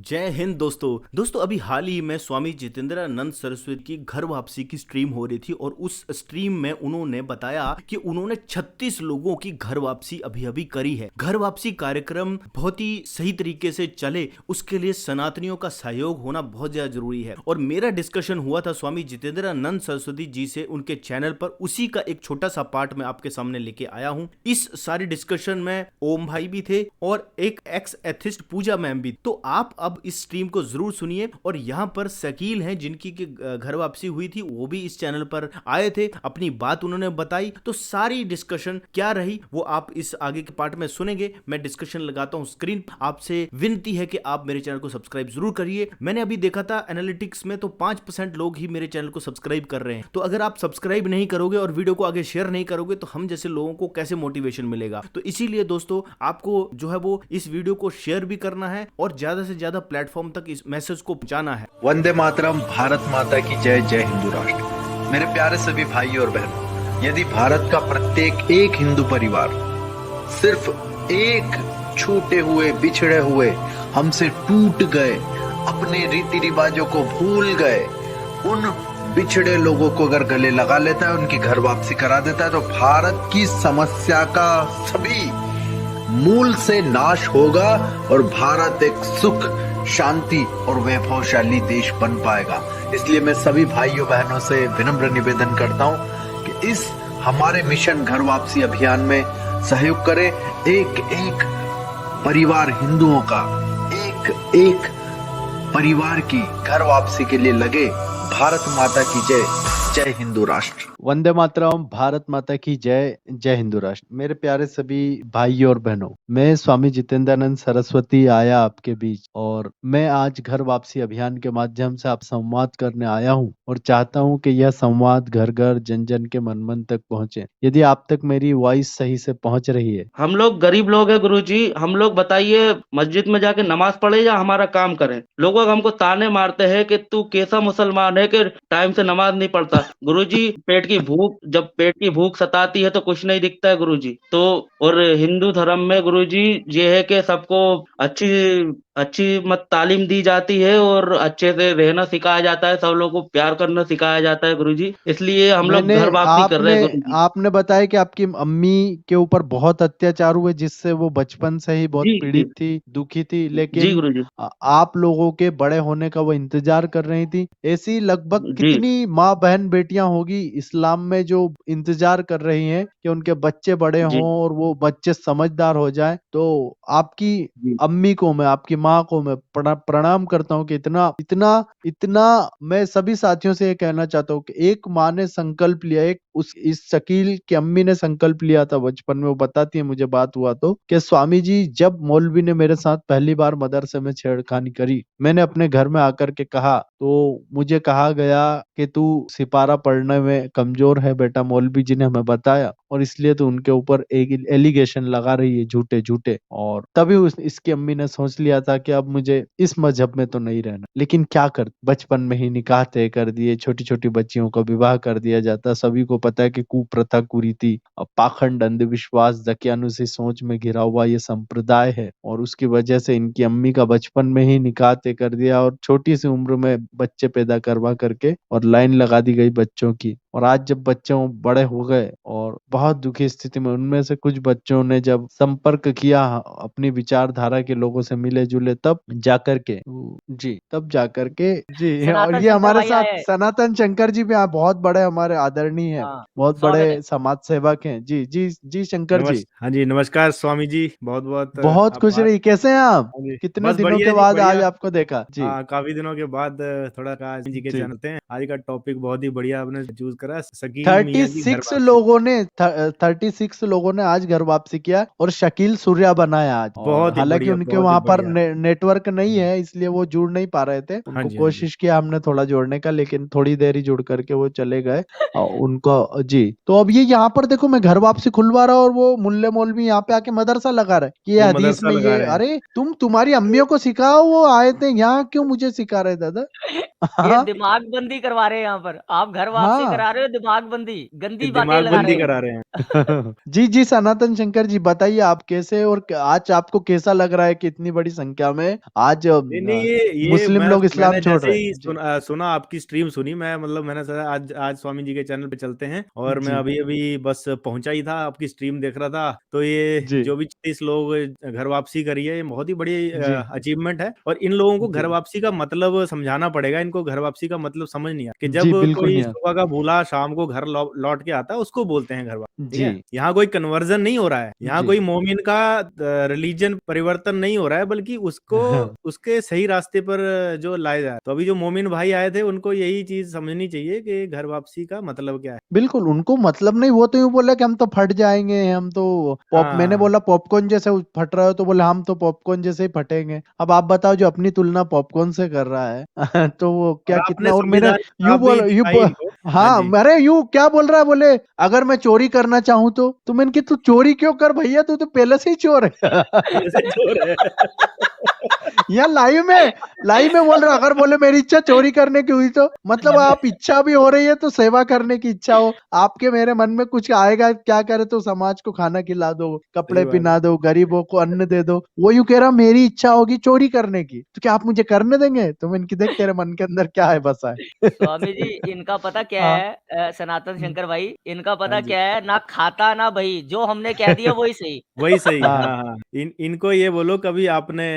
जय हिंद दोस्तों अभी हाल ही में स्वामी जितेंद्रानंद सरस्वती की घर वापसी की स्ट्रीम हो रही थी और उस स्ट्रीम में उन्होंने बताया कि उन्होंने 36 लोगों की घर वापसी अभी अभी करी है। घर वापसी कार्यक्रम बहुत ही सही तरीके से चले उसके लिए सनातनियों का सहयोग होना बहुत ज्यादा जरूरी है। और मेरा डिस्कशन हुआ था स्वामी जितेंद्रानंद सरस्वती जी से उनके चैनल पर, उसी का एक छोटा सा पार्ट मैं आपके सामने लेके आया हूँ। इस सारी डिस्कशन में ओम भाई भी थे और एक एक्स एथिस्ट पूजा मैम भी। तो आप अब इस स्ट्रीम को जरूर सुनिए। और यहाँ पर शकील हैं जिनकी घर वापसी हुई थी, वो भी इस चैनल पर आए थे, अपनी बात उन्होंने बताई। तो सारी डिस्कशन क्या रही वो आप इस आगे के पार्ट में सुनेंगे। मैं डिस्कशन लगाता हूँ स्क्रीन। आपसे विनती है कि आप मेरे चैनल को सब्सक्राइब जरूर करिए। मैंने अभी देखा था एनालिटिक्स में तो 5% लोग ही मेरे चैनल को सब्सक्राइब कर रहे हैं। तो अगर आप सब्सक्राइब नहीं करोगे और वीडियो को आगे शेयर नहीं करोगे तो हम जैसे लोगों को कैसे मोटिवेशन मिलेगा। तो इसीलिए दोस्तों आपको जो है वो इस वीडियो को शेयर भी करना है और ज्यादा से ज्यादा प्लेटफॉर्म तक इस मैसेज को पहुंचाना है। वंदे मातरम, भारत माता की जय, जय हिंदू राष्ट्र। मेरे प्यारे सभी भाई और बहनों, यदि भारत का प्रत्येक एक हिंदू परिवार सिर्फ एक छूटे हुए, बिछड़े हुए, हमसे टूट गए, अपने रीति रिवाजों को भूल गए उन बिछड़े लोगों को अगर गले लगा लेता है, उनकी घर वापसी करा देता है, तो भारत की समस्या का सभी मूल से नाश होगा और भारत एक सुख, शांति और वैभवशाली देश बन पाएगा। इसलिए मैं सभी भाइयों बहनों से विनम्र निवेदन करता हूं कि इस हमारे मिशन घर वापसी अभियान में सहयोग करें। एक एक परिवार हिंदुओं का, एक एक परिवार की घर वापसी के लिए लगे। भारत माता की जय, जय हिंदू राष्ट्र। वंदे मातरम, भारत माता की जय, जय हिंदू राष्ट्र। मेरे प्यारे सभी भाई और बहनों, मैं स्वामी जितेंद्रानंद सरस्वती आया आपके बीच और मैं आज घर वापसी अभियान के माध्यम से आप संवाद करने आया हूं और चाहता हूं कि यह संवाद घर घर, जन जन के मन मन तक पहुंचे। यदि आप तक मेरी वॉइस सही से पहुंच रही है। हम लोग गरीब लोग हैं गुरुजी, हम लोग बताइए मस्जिद में जाके नमाज पढ़े या हमारा काम करें। लोग हमको ताने मारते हैं कि तू कैसा मुसलमान है कि टाइम से नमाज नहीं पढ़ता। गुरुजी जब पेट की भूख सताती है तो कुछ नहीं दिखता है गुरुजी। तो और हिंदू धर्म में गुरुजी ये है कि सबको अच्छी अच्छी मत तालीम दी जाती है और अच्छे से रहना सिखाया जाता है, सब लोगों को प्यार करना सिखाया जाता है गुरुजी। इसलिए हम लोग घर वापसी कर रहे हैं गुरुजी। आपने बताया कि आपकी अम्मी के ऊपर बहुत अत्याचार हुए जिससे वो बचपन से ही बहुत जी जी पीड़ित थी, दुखी थी, जी लेकिन गुरुजी। आप लोगों के बड़े होने का वो इंतजार कर रही थी। ऐसी लगभग जी कितनी माँ बहन बेटियां होगी इस्लाम में जो इंतजार कर रही हैं कि उनके बच्चे बड़े जी हों और वो बच्चे समझदार हो जाएं। तो आपकी जी अम्मी को मैं, आपकी माँ को मैं प्रणाम करता हूँ कि इतना इतना इतना मैं सभी साथियों से ये कहना चाहता हूँ कि एक माँ ने संकल्प लिया, इस शकील की अम्मी ने संकल्प लिया था बचपन में, वो बताती है मुझे बात हुआ तो, कि स्वामी जी जब मौलवी ने मेरे साथ पहली बार मदरसे में छेड़खानी करी, मैंने अपने घर में आकर के कहा तो मुझे कहा गया कि तू सिपारा पढ़ने में कमजोर है बेटा, मौलवी जी ने हमें बताया, और इसलिए तो उनके ऊपर एक एलिगेशन लगा रही है झूठे झूठे। और तभी इसकी अम्मी ने सोच लिया था कि अब मुझे इस मजहब में तो नहीं रहना। लेकिन क्या कर, बचपन में ही निकाह तय कर दिए, छोटी छोटी बच्चियों का विवाह कर दिया जाता। सभी को पता है कि कुप्रथा, कुरीति, पाखंड, अंधविश्वास, दकियानुसी सोच में घिरा हुआ ये संप्रदाय है, और उसकी वजह से इनकी अम्मी का बचपन में ही निकाह तय कर दिया और छोटी सी उम्र में बच्चे पैदा करवा करके और लाइन लगा दी गई बच्चों की। और आज जब बच्चों बड़े हो गए और बहुत दुखी स्थिति में, उनमें से कुछ बच्चों ने जब संपर्क किया, अपनी विचारधारा के लोगों से मिले जुले, तब जाकर के जी। और सनातन ये शंकर हमारे भाई साथ आए हैं। सनातन शंकर जी भी यहाँ बहुत बड़े हमारे आदरणीय हैं, हाँ, बहुत स्वागत बड़े है। समाज सेवक हैं। जी जी जी, शंकर जी हाँ जी, नमस्कार स्वामी जी, बहुत बहुत बहुत खुश आभार। रही। कैसे हैं आप? हाँ जी, कितने बस दिनों बढ़िया के जी, बाद आज बढ़िया। आपको देखा जी। हाँ, काफी दिनों के बाद थोड़ा कहा जी के जी, जानते हैं। आज का टॉपिक बहुत ही बढ़िया आपने चूज करा, शकील मियाँ की घर 36 वापसी। लोगों ने 36 लोगों ने आज घर वापसी किया और शकील सूर्या बनाया आज। और बहुत ही हालांकि बढ़िया, उनके बहुत ही वहां पर बढ़िया। नेटवर्क नहीं है, इसलिए वो जुड़ नहीं पा रहे थे। हाँ उनको जी, हाँ जी। कोशिश किया हमने थोड़ा जोड़ने का, लेकिन थोड़ी देर ही जुड़ करके वो चले गए। और उनको जी, तो अब ये यहाँ पर देखो, मैं घर वापसी खुलवा रहा हूँ और वो मुल्ले मौलवी यहाँ पे आके मदरसा लगा रहे कि ये वो हदीस मदरसा में लगा ये, रहे हैं। अरे तुम्हारी अम्मियों को सिखाओ, वो आए थे यहाँ क्यों मुझे सिखा रहे दादा? ये हाँ दिमाग बंदी करवा रहे हैं यहाँ पर। आप घर वापसी हाँ करा रहे हो, दिमाग बंदी, गंदी बातें दिमाग लगा बंदी रहे करा रहे हैं। हैं। जी जी सनातन शंकर जी बताइए आप कैसे और आज आपको कैसा लग रहा है कि इतनी बड़ी संख्या में आज नहीं नहीं, ये मुस्लिम लोग इस्लाम मैंने छोड़ जैसे रहे ही हैं जी सुना आपकी स्ट्रीम सुनी, मैं मतलब मैंने सोचा आज स्वामी जी के चैनल पे चलते हैं, और मैं जी अभी अभी बस पहुंचा ही था, आपकी स्ट्रीम देख रहा था। तो ये जी जो भी 36 लोग घर वापसी करी है, ये बहुत ही बड़ी जी अचीवमेंट है। और इन लोगों को घर जी वापसी का मतलब समझाना पड़ेगा, इनको घर वापसी का मतलब समझ नहीं आता कि जी जब बिल्कुल कोई नहीं सुबह का भूला शाम को घर लौट के आता है, उसको बोलते हैं घर वापसी। ठीक जी है, यहाँ कोई कन्वर्जन नहीं हो रहा है, यहाँ जी कोई मोमिन का रिलीजन परिवर्तन नहीं हो रहा है, बल्कि उसको उसके सही रास्ते पर जो लाया जाए। तो अभी जो मोमिन भाई आए थे, उनको यही चीज समझनी चाहिए कि घर वापसी का मतलब क्या है। बिल्कुल उनको मतलब नहीं, वो तो यूं बोला कि हम तो फट जाएंगे, हम तो मैंने हाँ, बोला पॉपकॉर्न जैसे फट रहा हो, तो बोला हम तो पॉपकॉर्न जैसे ही फटेंगे। अब आप बताओ जो अपनी तुलना पॉपकॉर्न से कर रहा है तो वो और क्या आपने कितना, और मेरे संविधान की यूं छाप भी बोल दिखाई इनको। हाँ हाँ जी। अरे यूं क्या बोल रहा है, बोले अगर मैं चोरी करना चाहूं तो मैंने कि तू चोरी क्यों कर भैया, तू तो पहले से ही चोर है ऐसे चोर है। यहाँ लाइव में बोल रहा, अगर बोले मेरी इच्छा चोरी करने की हुई तो मतलब आप इच्छा भी हो रही है तो सेवा करने की इच्छा हो आपके, मेरे मन में कुछ आएगा क्या करे, तो समाज को खाना खिला दो, सही कपड़े बात है। पहना दो, गरीबों को अन्न दे दो। वो यूं कह रहा मेरी इच्छा होगी चोरी करने की, तो क्या आप मुझे करने देंगे? तो मैंने कि देख तेरे मन के अंदर क्या है बसा है स्वामी जी, इनका पता क्या हाँ है, सनातन शंकर भाई, इनका हाँ पता जी। क्या है, ना खाता ना भई, जो हमने कह दिया वही सही। वही सही। हाँ हाँ हाँ, इनको ये बोलो, कभी आपने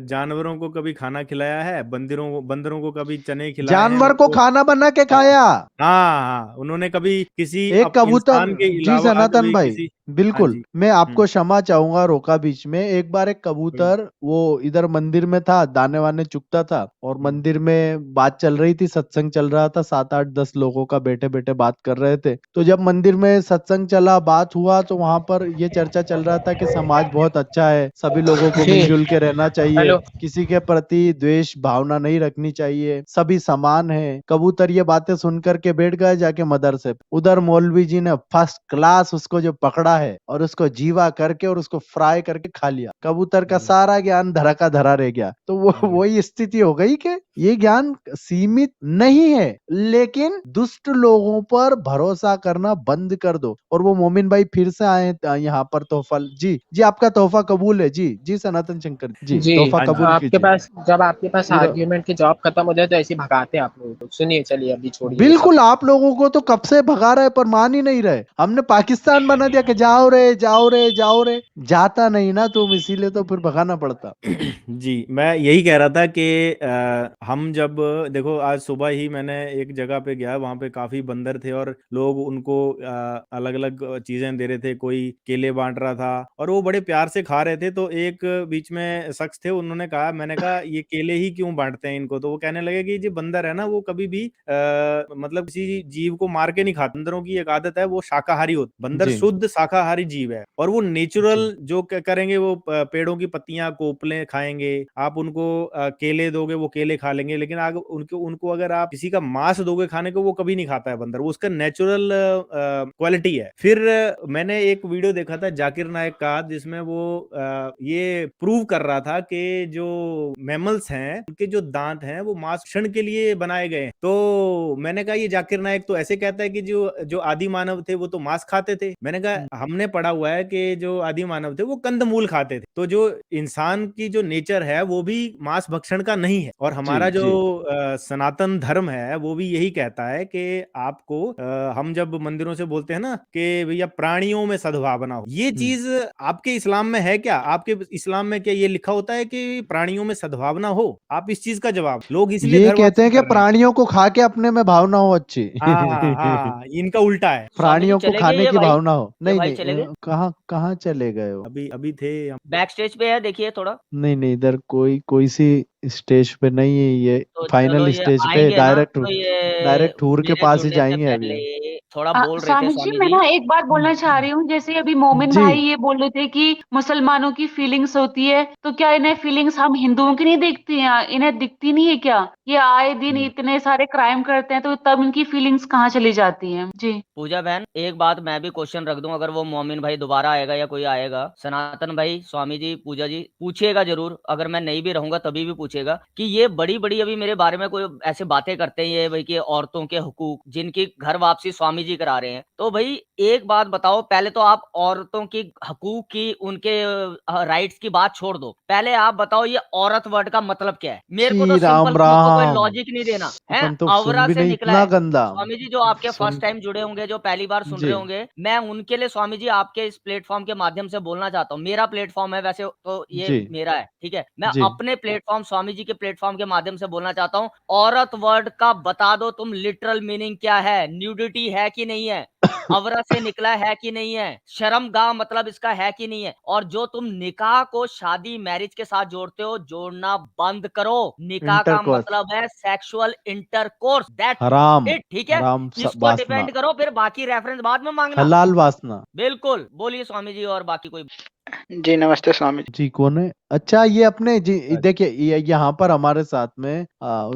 जानवरों को कभी खाना खिलाया है? बंदरों को कभी चने खिलाए हैं जानवर को उनको? खाना बना के हाँ खाया। हाँ हाँ, उन्होंने कभी किसी एक कबूतर, इंसान के जी अलावा सनातन कभी भाई किसी। हाँ बिल्कुल जी। मैं आपको हम्म। क्षमा चाहूंगा रोका बीच में। एक बार एक हम्म। कबूतर वो इधर मंदिर में था, दाने वाने चुगता था, और हम्म। मंदिर में बात चल रही थी, सत्संग चल रहा था, 7 8 10 लोगों का बैठे बैठे बात कर रहे थे। तो जब मंदिर में सत्संग चला, बात हुआ, तो वहां पर ये चर्चा चल रहा था कि समाज बहुत अच्छा है, सभी लोगों को जी मिलजुल के रहना चाहिए, हेलो। किसी के प्रति द्वेष भावना नहीं रखनी चाहिए, सभी समान है। कबूतर ये बातें सुन करके बैठ गए जाके मदरसे पे। उधर मौलवी जी ने फर्स्ट क्लास उसको जो पकड़ा है और उसको जीवा करके और उसको फ्राई करके खा लिया। कबूतर का सारा ज्ञान धरा का धरा रह गया। तो वो वही स्थिति हो गई कि ये ज्ञान सीमित नहीं है, लेकिन दुष्ट लोगों पर भरोसा करना बंद कर दो। और वो मोमिन भाई फिर से आए यहाँ पर तोहफा। जी जी आपका तोहफा कबूल है। जी जी सनातन शंकर जी जी तोहफा हाँ जी। कबूल आपके कीजिए। पास जब आपके पास पूरा आर्ग्यूमेंट की जॉब खत्म हो जाए तो ऐसे ही भगाते हैं आप लोगों को। सुनिए, चलिए अभी छोड़िए ये सब। बिल्कुल आप लोगों को तो कब से भगा रहे पर मान ही नहीं रहे। हमने पाकिस्तान बना दिया कि जाओ रे जाओ रे जाओ रे, जाता नहीं ना तुम, इसीलिए तो फिर भगाना पड़ता। जी, मैं यही कह रहा था कि हम जब देखो, आज सुबह ही मैंने एक जगह पे गया, वहां पे काफी बंदर थे और लोग उनको अलग अलग चीजें दे रहे थे, कोई केले बांट रहा था और वो बड़े प्यार से खा रहे थे। तो एक बीच में शख्स थे, उन्होंने कहा, मैंने कहा ये केले ही क्यों बांटते हैं इनको? तो वो कहने लगे कि जो बंदर है ना, वो कभी भी मतलब किसी जीव को मार के नहीं खाता। बंदरों की एक आदत है, वो शाकाहारी होते, बंदर जी शुद्ध शाकाहारी जीव है और वो जी नेचुरल जो करेंगे, वो पेड़ों की पत्तियां कोपले खाएंगे। आप उनको केले दोगे, वो केले खा लेंगे, लेकिन आगे उनको उनको अगर आप किसी का मांस दोगे खाने को, वो कभी नहीं खाता है बंदर, वो उसका नेचुरल क्वालिटी है। फिर मैंने एक वीडियो देखा था जाकिर नायक का, जिसमें वो ये प्रूव कर रहा था कि जो मैमल्स हैं, उनके जो दांत हैं, वो मांस भक्षण के लिए बनाए गए हैं। तो मैंने कहा, ये जाकिर नायक तो ऐसे कहता है कि जो आदि मानव थे वो तो मांस खाते थे। मैंने कहा, हमने पढ़ा हुआ है कि जो आदि मानव थे वो कंदमूल खाते थे। तो जो इंसान की जो नेचर है वो भी मांस भक्षण का नहीं है। और जी हमारा जो जी सनातन धर्म है वो भी यही कहता है कि आपको हम जब मंदिरों से बोलते हैं ना कि भैया प्राणियों में सद्भावना हो, ये चीज आपके इस्लाम में है क्या? आपके इस्लाम में क्या ये लिखा होता है कि प्राणियों में सद्भावना हो? आप इस चीज का जवाब, लोग इसलिए ये घर कहते वापसी हैं कि कर रहे हैं। प्राणियों को खा के अपने में भावना हो अच्छी हाँ हाँ, इनका उल्टा है। स्वामी जी प्राणियों को चले गए खाने ये की भाई? भावना हो। ये नहीं भाई नहीं चले गए? कहाँ कहाँ चले गए हो? अभी अभी थे हम। बैक स्टेज पे है, देखिए थोड़ा। नहीं नहीं इधर कोई सी स्टेज पे नहीं है ये, तो चलो फाइनल ये स्टेज पे आएंगे ना, डायरेक्ट तो ये हूर के मेरे पास ही जुड़ने से जाएंगे अभी हम। पहले थोड़ा बोल रहे थे स्वामी जी स्वामी मैं जी। ना एक बात बोलना चाह रही हूँ। जैसे अभी मोमिन जी भाई ये बोल रहे थे कि मुसलमानों की फीलिंग्स होती है, तो क्या इन्हें फीलिंग्स हम हिंदुओं की नहीं दिखती हैं? इन्हें दिखती नहीं है क्या? ये आए दिन हम्म। इतने सारे क्राइम करते हैं तो तब इनकी फीलिंग्स कहाँ चली जाती हैं जी। पूजा बहन, एक बात मैं भी क्वेश्चन रख दूं, अगर वो मोमिन भाई दोबारा आएगा या कोई आएगा, सनातन भाई, स्वामी जी, पूजा जी, पूछिएगा जरूर, अगर मैं नहीं भी रहूंगा तभी भी पूछेगा कि ये बड़ी बड़ी अभी मेरे बारे में कोई ऐसे बातें करते हैं, ये भाई कि औरतों के हुकूक जिनकी घर वापसी स्वामी जी करा रहे हैं, तो भाई एक बात बताओ, पहले तो आप औरतों की हकूक की, उनके राइट्स की बात छोड़ दो, पहले आप बताओ ये औरत वर्ड का मतलब क्या है। मेरे को तो जी राम सिंपल, मुझको कोई राम। लॉजिक नहीं देना है, अपन तो सुन अवरा भी से नहीं, निकला इतना है। गंदा स्वामी जी जो आपके सुन। फर्स्ट टाइम जुड़े होंगे, जो पहली बार सुन जी रहे होंगे, मैं उनके लिए स्वामी जी आपके इस प्लेटफॉर्म के माध्यम से बोलना चाहता हूँ। मेरा प्लेटफॉर्म है वैसे तो, ये जी मेरा है, ठीक है, मैं जी अपने प्लेटफॉर्म, स्वामी जी के प्लेटफॉर्म के माध्यम से बोलना चाहता हूँ, औरत वर्ड का बता दो तुम लिटरल मीनिंग क्या है, न्यूडिटी है कि नहीं है, अवरा से निकला है कि नहीं है, शर्मगाह मतलब इसका है कि नहीं है, और जो तुम निकाह को शादी मैरिज के साथ जोड़ते हो, जोड़ना बंद करो। निकाह का इंटरकोर्स, मतलब है सेक्सुअल इंटरकोर्स, दैट्स हराम, इट, ठीक है। हराम इसको वासना, डिपेंड करो, फिर बाकी रेफरेंस बाद में मांगना। हलाल वासना। बिल्कुल, बोलिए स्वामी जी, और बाकी कोई। जी नमस्ते स्वामी जी। जी कौन है? अच्छा ये अपने जी देखिए, यहाँ पर हमारे साथ में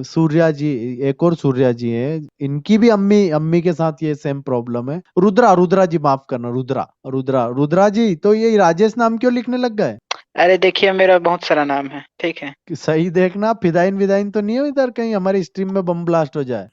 सूर्या जी, एक और सूर्या जी हैं, इनकी भी अम्मी अम्मी के साथ ये सेम प्रॉब्लम है। रुद्रा, रुद्रा जी माफ करना, रुद्रा, रुद्रा, रुद्रा जी, तो ये राजेश नाम क्यों लिखने लग गए? अरे देखिए मेरा बहुत सारा नाम है, ठीक है। कि सही देखना, फिदाइन विदाइन तो नहीं है इधर कहीं हमारी स्ट्रीम में बम ब्लास्ट हो जाए।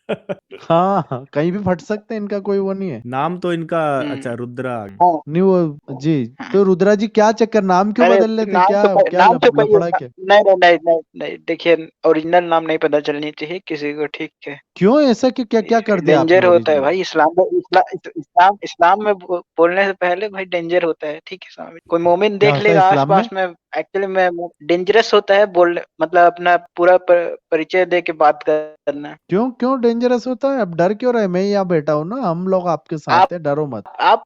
हाँ हाँ, कहीं भी फट सकते हैं, इनका कोई वो नहीं है। नाम तो इनका हम्म। अच्छा रुद्रा। हाँ नहीं वो जी, हाँ। तो रुद्रा जी क्या चक्कर, नाम क्यों अरे बदल लेते, नाम क्या तो क्या नाम तो कोई लफड़ा क्या? नहीं नहीं नहीं नहीं नहीं, देखिए ओरिजिनल नाम नहीं पता चलनी चाहिए किसी को, ठीक है। क्यों ऐसा, क्यों, क्या क्या कर दिया आपने डेंजर होता है ओरिजिनल? भाई, इस्लाम में इस्लाम में बोलने से पहले भाई डेंजर होता है, ठीक है स्वामी। कोई मोमिन क्या देख होता है लेगा इस्लाम में? आसपास में, एक्चुअली में डेंजरस होता है बोलने, मतलब अपना पूरा परिचय दे के बात करना। क्यों क्यों डेंजरस होता है? अब डर क्यों रहे? मैं यहाँ बैठा हूँ ना, हम लोग आपके आप साथ है, डरो मत। आप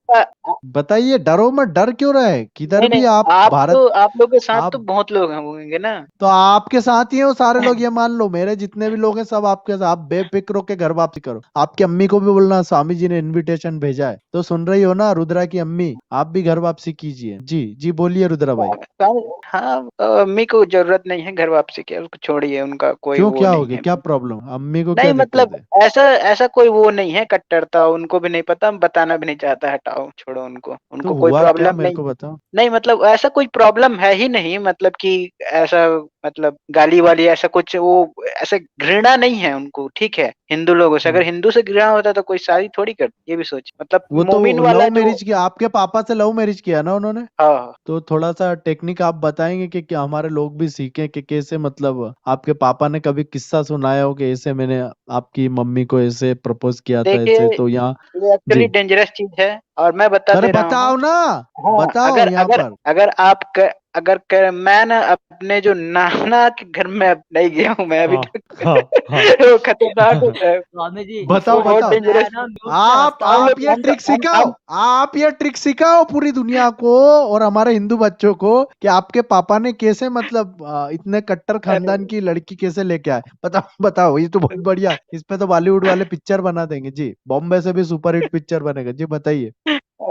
बताइए, डरो मत, डर क्यों रहे? किधर नहीं भी नहीं, आप भारत, आप लोगों के साथ तो आप बहुत लोग होंगे ना। तो आपके साथ ही है वो सारे लोग, ये मान लो मेरे जितने भी लोग हैं सब आपके साथ। आप बेफिक्र होके घर वापसी करो। आपकी अम्मी को भी बोलना स्वामी जी ने इनविटेशन भेजा है, तो सुन रही हो ना रुद्रा की अम्मी, आप भी घर वापसी कीजिए। जी जी बोलिए रुद्रा भाई। हाँ अम्मी को जरूरत नहीं है घर वापसी की, उसको छोड़िए, उनका कोई क्यों, वो क्या हो नहीं गया, है। क्या प्रॉब्लम, अम्मी को क्या नहीं दिक्कत मतलब है? ऐसा ऐसा कोई वो नहीं है कट्टरता, उनको भी नहीं पता, बताना भी नहीं चाहता, हटाओ छोड़ो उनको, तो उनको कोई हुआ क्या, प्रॉब्लम मेरे नहीं। को बताओ। नहीं मतलब ऐसा कोई प्रॉब्लम है ही नहीं, मतलब कि ऐसा, मतलब गाली वाली ऐसा कुछ, वो ऐसे घृणा नहीं है उनको, ठीक है। हिंदू लोगों से, अगर हम्म। हिंदू से घृणा होता तो कोई शादी थोड़ी कर, ये भी सोच, मतलब वो तो मोमिन लव वाला जो। मैरिज किया, आपके पापा से लव मैरिज किया ना उन्होंने? हाँ तो थोड़ा सा टेक्निक आप बताएंगे कि क्या हमारे लोग भी सीखें कि कैसे, मतलब आपके पापा ने कभी किस्सा सुनाया हो कि ऐसे मैंने आपकी मम्मी को ऐसे प्रपोज किया था देखिए ऐसे, तो यहाँ। ये एक्चुअली जी, डेंजरस चीज है, और मैं बता अरे दे रहा हूँ। बताओ ना, हाँ बताओ अगर यहाँ अगर पर। अगर मैं ना अपने जो नाना के घर में अब नहीं गया हूँ मैं अभी हाँ तक। हाँ हाँ। वो खतरनाक होता है, स्वामी जी, बताओ वो बहुत बताओ। मैं डेंजरस। ना म्यूट में आप हंसता हूँ। आप ये ट्रिक सिखाओ, आप ये ट्रिक सिखाओ पूरी दुनिया को और हमारे हिंदू बच्चों को कि आपके पापा ने कैसे, मतलब इतने कट्टर अरे खानदान की लड़की कैसे लेके आए। बताओ बताओ, ये तो बहुत बढ़िया, इस पे तो बॉलीवुड वाले पिक्चर बना देंगे जी, बॉम्बे से भी सुपरहिट पिक्चर बनेगा जी, बताइए।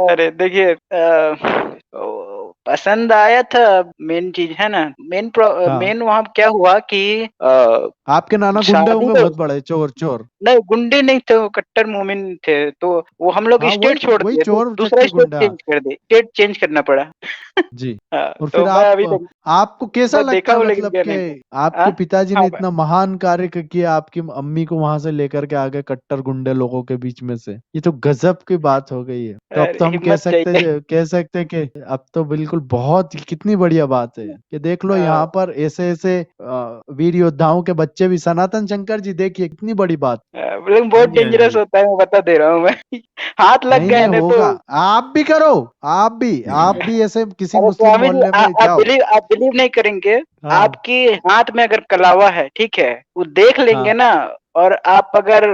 अरे देखिए पसंद आया था, मेन चीज है ना, हाँ, मेन वहाँ क्या हुआ कि आपके नाना गुंडे शादी होंगे तो बहुत बड़े, चोर चोर। नहीं, गुंडे नहीं थे, वो कट्टर मोमिन थे, तो वो हम लोग हाँ स्टेट छोड़ वही दिए, चोर दूसरा चक्कर स्टेट गुंडा। चेंज कर दिए, स्टेट चेंज करना पड़ा। जी, हाँ, और तो फिर मैं अभी आप, तक आपको कैसा मैं देखा लगता है, हूँ लेकिन मतलब गया कि नहीं। आपके हाँ पिताजी ने हाँ इतना महान कार्य किया आपकी अम्मी को वहां से लेकर के आ गए कट्टर गुंडे लोगों के बीच में से, ये तो गजब की बात हो गई है। तो अब तो अरे हम हिम्मत चाहिए। कह सकते हैं कि अब तो बिल्कुल बहुत कितनी बढ़िया बात है कि देख लो यहाँ पर ऐसे ऐसे वीर योद्धाओं के बच्चे भी, सनातन शंकर जी देखिए कितनी बड़ी बात। लेकिन हाँ बहुत जी हाँ डेंजरस जी। होता है, मैं बता दे रहा हूँ मैं। हाथ लग नहीं गए नहीं ना तो। होगा, आप भी करो, आप भी ऐसे किसी अरे मुस्लिम स्वामी जी मोहल्ले में जाओ। आप बिलीव नहीं करेंगे, हाँ आपके हाथ में अगर कलावा है, ठीक है, वो देख लेंगे हाँ ना, और आप अगर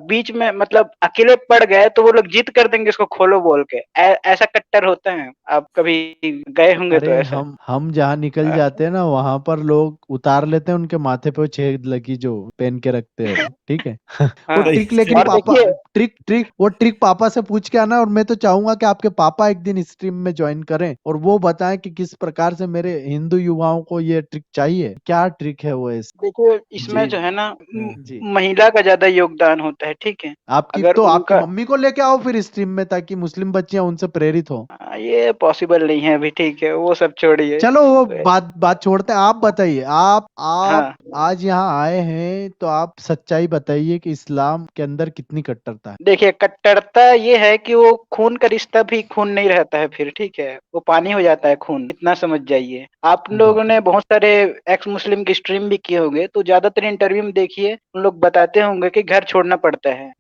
बीच में मतलब अकेले पड़ गए तो वो लोग जिद कर देंगे इसको खोलो बोल के। ऐसा कट्टर होता है, आप कभी गए होंगे तो अरे ऐसा। हम जहाँ निकल जाते हैं ना वहां पर लोग उतार लेते हैं उनके माथे पे वो छेद लगी जो पहन के रखते हैं, ठीक है। वो हाँ, ट्रिक लेकिन और पापा देखिए वो ट्रिक पापा से पूछ के आना, और मैं तो चाहूंगा कि आपके पापा एक दिन स्ट्रीम में ज्वाइन करें और वो बताएं कि किस प्रकार से मेरे हिंदू युवाओं को ये ट्रिक चाहिए, क्या ट्रिक है वो इस। देखिए इसमें जी जो है ना जी। महिला का ज्यादा योगदान होता है, ठीक है। आपकी अगर तो आपकी उनका मम्मी को लेके आओ फिर स्ट्रीम में, ताकि मुस्लिम बच्चियां उनसे प्रेरित हो। ये पॉसिबल नहीं है अभी, ठीक है, वो सब छोड़िए। चलो वो बात छोड़ते हैं, आप बताइए, आप हाँ आज यहाँ आए हैं तो आप सच्चाई बताइए कि इस्लाम के अंदर कितनी कट्टरता है। देखिए, कट्टरता ये है कि वो खून का रिश्ता भी खून नहीं रहता है फिर, ठीक है, वो पानी हो जाता है खून, इतना समझ जाइए। आप लोगों ने बहुत सारे एक्स मुस्लिम की स्ट्रीम भी किए होंगे, तो ज्यादातर इंटरव्यू में देखिए उन लोग बताते होंगे कि घर छोड़ना पड़ता है।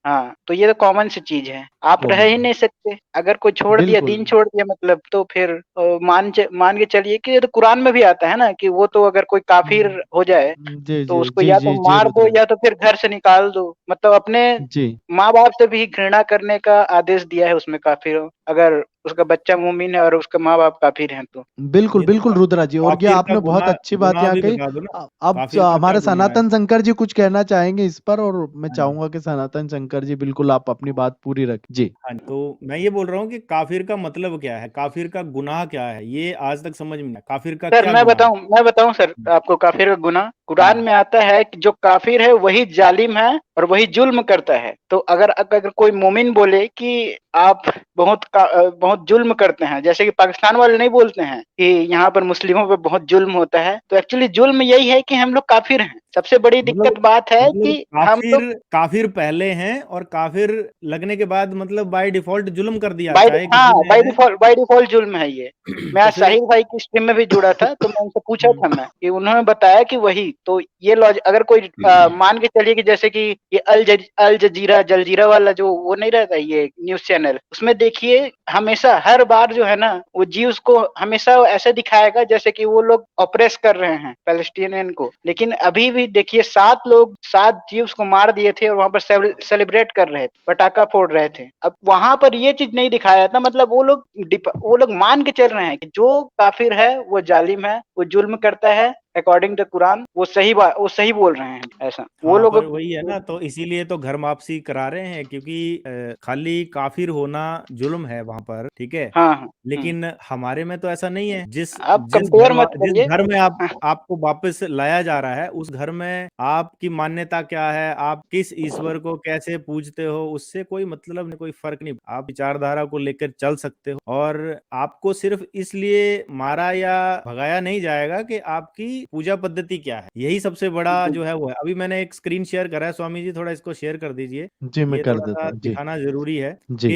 हाँ, तो ये तो कॉमन सी चीज है, आप रह ही नहीं सकते। अगर कोई छोड़ दिया, बिल्कुल। दीन छोड़ दिया मतलब, तो फिर मान के चलिए कि ये तो कुरान में भी आता है ना कि वो तो अगर कोई काफिर हो जाए जी तो जी उसको जी या तो जी जी मार दो रुद्र या तो फिर घर से निकाल दो। मतलब अपने जी। माँ बाप से भी घृणा करने का आदेश दिया है उसमें, काफिर अगर उसका बच्चा मुमिन है और उसके माँ बाप काफिर हैं तो। बिल्कुल ये तो बिल्कुल रुद्रा जी, और ये काफिर का आपने बहुत अच्छी बात गुनाह यहाँ भी कही। बता दो ना। अब काफिर का क्या हमारे गुनाह है? सनातन शंकर जी कुछ कहना चाहेंगे इस पर, और मैं हाँ जी। चाहूंगा कि सनातन शंकर जी बिल्कुल आप अपनी बात पूरी रख जी। हाँ, तो मैं ये बोल रहा हूँ कि काफिर का मतलब क्या है, काफिर का गुनाह क्या है, ये आज तक समझ में नहीं आया। काफिर का सर क्या गुनाह है? मैं बताऊं सर आपको काफिर का गुनाह। कुरान में आता है कि जो काफिर है वही जालिम है और वही जुल्म करता है। तो अगर कोई मोमिन बोले कि आप बहुत जुल्म करते हैं, जैसे कि पाकिस्तान वाले नहीं बोलते हैं कि यहाँ पर मुस्लिमों पे बहुत जुल्म होता है, तो एक्चुअली जुल्म यही है कि हम लोग काफिर हैं। सबसे बड़ी दिक्कत बात है कि हम लोग काफिर पहले हैं और काफिर लगने के बाद मतलब बाय डिफॉल्ट जुल्म कर दिया, चाहे किसी ने। बाय डिफॉल्ट जुल्म है ये। मैं तो आज फिर साहिल भाई की स्ट्रीम में भी जुड़ा था, तो मैं उनसे पूछा था मैं कि उन्होंने बताया कि वही तो ये लॉजिक। अगर कोई मान के चलिए कि जैसे कि ये अल जजीरा जलजीरा वाला जो वो नहीं रहता ये न्यूज चैनल, उसमें देखिए हमेशा हर बार जो है ना वो जीव्स को हमेशा ऐसे दिखाएगा जैसे कि वो लोग ऑपरेस कर रहे हैं पैलेस्टीनियन को। लेकिन अभी भी देखिए 7 जीव्स को मार दिए थे और वहां पर सेलिब्रेट कर रहे थे, पटाखा फोड़ रहे थे। अब वहां पर ये चीज नहीं दिखाया था। मतलब वो लोग मान के चल रहे हैं कि जो काफिर है वो जालिम है, वो जुल्म करता है। अकॉर्डिंग टू कुरान वो सही बोल रहे हैं। ऐसा वो हाँ, लोग पर वही है ना, तो इसीलिए तो घर वापसी करा रहे हैं, क्योंकि खाली काफिर होना जुल्म है वहां पर, ठीक है। हाँ हाँ। लेकिन हमारे में तो ऐसा नहीं है। जिस आप जिस कंपेयर मत जिस करिए। घर में हाँ, आपको वापस लाया जा रहा है, उस घर में आपकी मान्यता क्या है, आप किस ईश्वर को कैसे पूजते हो, उससे कोई मतलब नहीं, कोई फर्क नहीं। आप विचारधारा को लेकर चल सकते हो और आपको सिर्फ इसलिए मारा या भगाया नहीं जाएगा कि आपकी पूजा पद्धति क्या है। यही सबसे बड़ा जो है वो है। अभी मैंने एक स्क्रीन शेयर करा है, स्वामी जी थोड़ा इसको शेयर कर दीजिए। जी मैं ये कर थोड़ा देता सा हूँ जी दिखाना जरूरी है जी।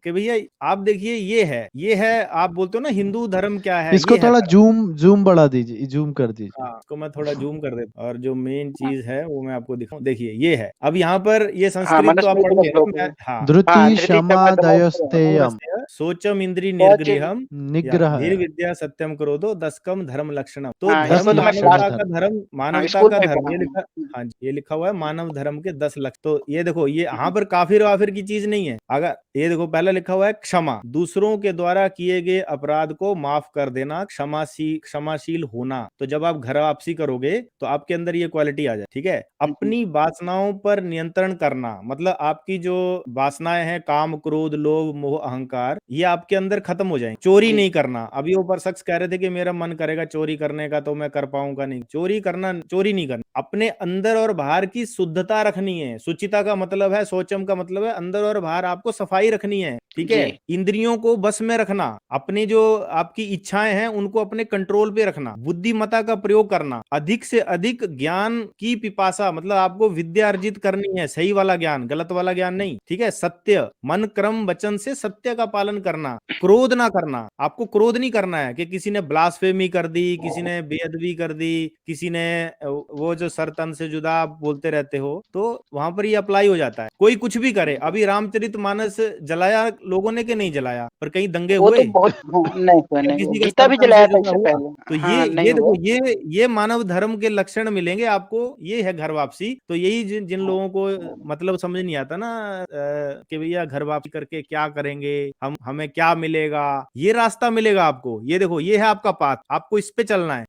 कि भैया आप देखिए, ये है आप बोलते हो ना हिंदू धर्म क्या है, इसको ये है थोड़ा धर्म। जूम बढ़ा दीजिए, जूम कर दीजिए। हाँ, इसको मैं थोड़ा जूम कर देता हूँ और जो मेन चीज है वो मैं आपको दिखाऊं। देखिए ये है। अब यहाँ पर ये हाँ, संस्कृत तो आप मनुस्मृति में पढ़ोगे श्लोक ना। है। हाँ, धृति हाँ, धृति क्षमा क्षमा दया दयोस्तेयम सोचम इंद्री सोच। निर्गृहम या निग्रह धीर विद्या सत्यम क्रोधो दसकम धर्म लक्षणम। तो हाँ, दस इसको तो मैं क्लास लक्षण धर्म। हाँ, मानवता स्कूल का में धर्म पढ़ा ये हूँ। लिखा। हाँ जी, ये लिखा हुआ है मानव धर्म के 10 लक्ष्य। तो ये देखो, ये यहाँ पर काफिर वाफिर की चीज नहीं है। अगर ये देखो, पहला लिखा हुआ है क्षमा, दूसरों के द्वारा किए गए अपराध को माफ कर देना, क्षमाशील होना। तो जब आप घर वापसी करोगे तो आपके अंदर ये क्वालिटी आ जाए, ठीक है। अपनी वासनाओं पर नियंत्रण करना, मतलब आपकी जो वासनाएं हैं, काम क्रोध लोभ मोह अहंकार, ये आपके अंदर खत्म हो जाए। चोरी जी। नहीं करना। अभी ऊपर शख्स कह रहे थे कि मेरा मन करेगा चोरी करने का तो मैं कर पाऊंगा नहीं। चोरी नहीं करना। अपने अंदर और बाहर की शुद्धता रखनी है। सुचिता का मतलब है, सोचम का मतलब है अंदर और बाहर आपको सफाई रखनी है, ठीक है। जी। इंद्रियों को बस में रखना, अपनी जो आपकी इच्छाएं हैं उनको अपने कंट्रोल पे रखना, बुद्धिमत्ता का प्रयोग करना, अधिक से अधिक ज्ञान की पिपासा, मतलब आपको विद्या अर्जित करनी है, सही वाला ज्ञान, गलत वाला ज्ञान नहीं, ठीक है। सत्य, मन क्रम वचन से सत्य का पालन करना, क्रोध ना करना। आपको क्रोध नहीं करना है कि किसी ने ब्लास्फेमी कर दी, किसी ने बेअदबी भी कर दी, किसी ने वो जो सर तन से जुदा आप बोलते रहते हो, तो वहां पर ये अप्लाई हो जाता है। कोई कुछ भी करे, अभी रामचरितमानस जलाया लोगों ने कि नहीं जलाया, पर कहीं दंगे वो तो हुए, बहुत नहीं हुआ, क्या नहीं किसी हुआ, का गीता सर भी तन जलाया से था जुदा इससे हुआ? पहले। तो हाँ, नहीं ये देखो, हुआ। ये मानव धर्म के लक्षण मिलेंगे आपको, ये है घर वापसी। तो यही जिन जिन लोगों को मतलब समझ नहीं आता ना कि भैया घर वापसी करके क्या करेंगे, हमें क्या मिलेगा, ये रास्ता मिलेगा आपको। ये देखो, ये है आपका पाथ, आपको इस पे चलना है।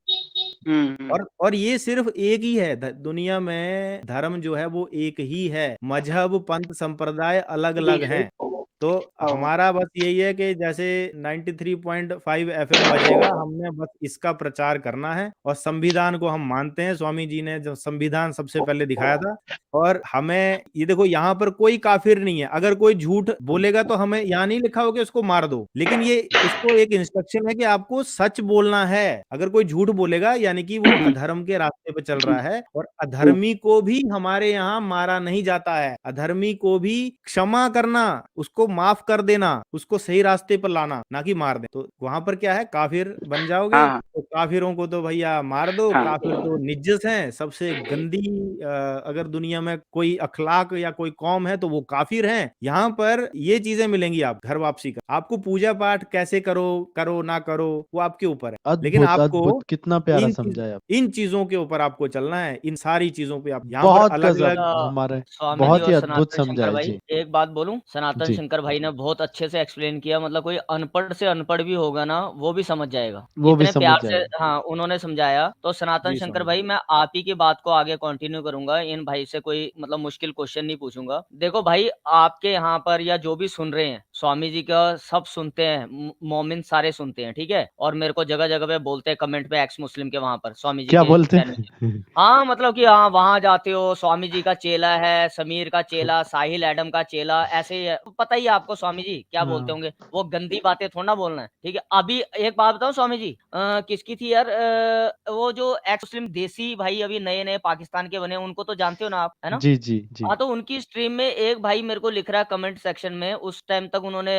हम्म। और ये सिर्फ एक ही है, दुनिया में धर्म जो है वो एक ही है, मजहब पंथ संप्रदाय अलग जी अलग जी। हैं। तो हाँ। हमारा बस यही है कि जैसे 93.5 एफएम बजेगा, हमने बस इसका प्रचार करना है। और संविधान को हम मानते हैं, स्वामी जी ने जो संविधान सबसे पहले दिखाया था। और हमें ये देखो, यहाँ पर कोई काफिर नहीं है। अगर कोई झूठ बोलेगा तो हमें यहाँ नहीं लिखा हो कि उसको मार दो, लेकिन ये उसको एक इंस्ट्रक्शन है कि आपको सच बोलना है। अगर कोई झूठ बोलेगा यानी कि वो अधर्म के रास्ते पे चल रहा है। और अधर्मी को भी हमारे यहाँ मारा नहीं जाता है, अधर्मी को भी क्षमा करना, उसको माफ कर देना, उसको सही रास्ते पर लाना, ना कि मार दे। तो वहां पर क्या है, काफिर बन जाओगे हाँ तो काफिरों को तो भैया मार दो। हाँ। काफिर तो निज्जस हैं, सबसे गंदी अगर दुनिया में कोई अखलाक या कोई कौम है तो वो काफिर हैं। यहाँ पर ये चीजें मिलेंगी आप घर वापसी का। आपको पूजा पाठ कैसे करो, करो ना करो, वो आपके ऊपर है, लेकिन अद्भुत आपको अद्भुत, कितना प्यारा इन समझाया। इन चीजों के ऊपर आपको चलना है। इन सारी चीजों पे आप यहाँ पर बहुत अलग गजब अलग। हमारे, स्वामी जी बहुत और ही अद्भुत सनातन शंकर समझाया भाई, जी। एक बात बोलूं, सनातन जी, शंकर भाई ने बहुत अच्छे से एक्सप्लेन किया। मतलब कोई अनपढ़ से अनपढ़ भी होगा ना, वो भी समझ जाएगा, वो भी इतने समझ प्यार से जाएगा। हाँ उन्होंने समझाया। तो सनातन जी शंकर स्वामी भाई, जी। मैं आप ही की बात को आगे कंटिन्यू करूंगा, इन भाई से कोई मतलब मुश्किल क्वेश्चन नहीं पूछूंगा। देखो भाई, आपके यहाँ पर या जो भी सुन रहे हैं, स्वामी जी का सब सुनते हैं, मोमिन सारे सुनते हैं, ठीक है। और मेरे को जगह जगह पे बोलते हैं कमेंट पे, एक्स मुस्लिम के वहां पर स्वामी जी क्या के बोलते चैनल। हैं? हाँ, मतलब कि हाँ, वहाँ जाते हो, स्वामी जी का चेला है, समीर का चेला, साहिल एडम का चेला, ऐसे ही है। तो पता ही है आपको स्वामी जी क्या बोलते हाँ, होंगे। वो गंदी बातें थोड़ा ना बोलना है, ठीक है। अभी एक बात बताओ स्वामी जी, किसकी थी यार, वो जो एक्स मुस्लिम देसी भाई अभी नए नए पाकिस्तान के बने, उनको तो जानते हो ना आप, है ना। जी जी जी। हाँ, तो उनकी स्ट्रीम में एक भाई मेरे को लिख रहा है कमेंट सेक्शन में, उस टाइम तक उन्होंने